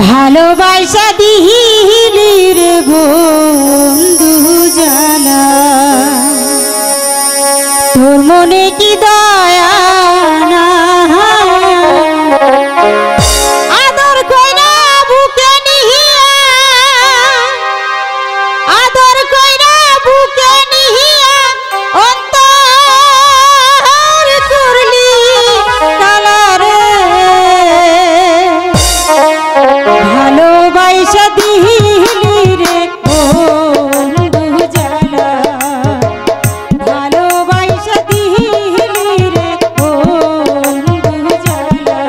ভালোবাসা দিলি রে বন্ধু জানা, তোর মনে কি দয়া না? আদর কইরা বুকে নিহিয়া, আদর কইরা বুকে নিহিয়া অন্তর করলি কালা রে। ভালোবাসা দিলি রে বন্ধু জানা, ভালোবাসা দিলি রে বন্ধু জানা,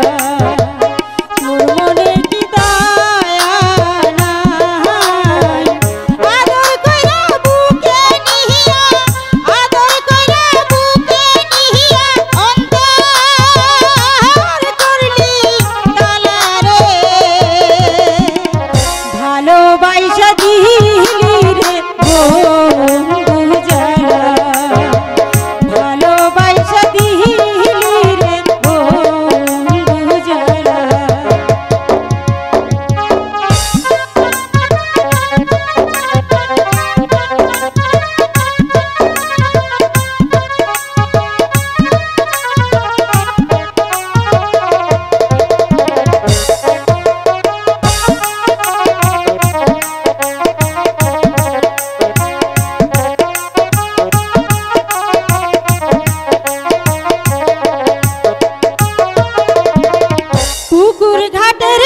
তোর মনে কি দয়া নাই? আদর কইরা বুকে নিহিয়া, আদর কইরা বুকে নিহিয়া অন্তর করলি কালা রে। ভালোবাসা দিলি রে বন্ধু জানা, ভালোবাসা দিলি রে বন্ধু জানা। পুকুর ঘাটের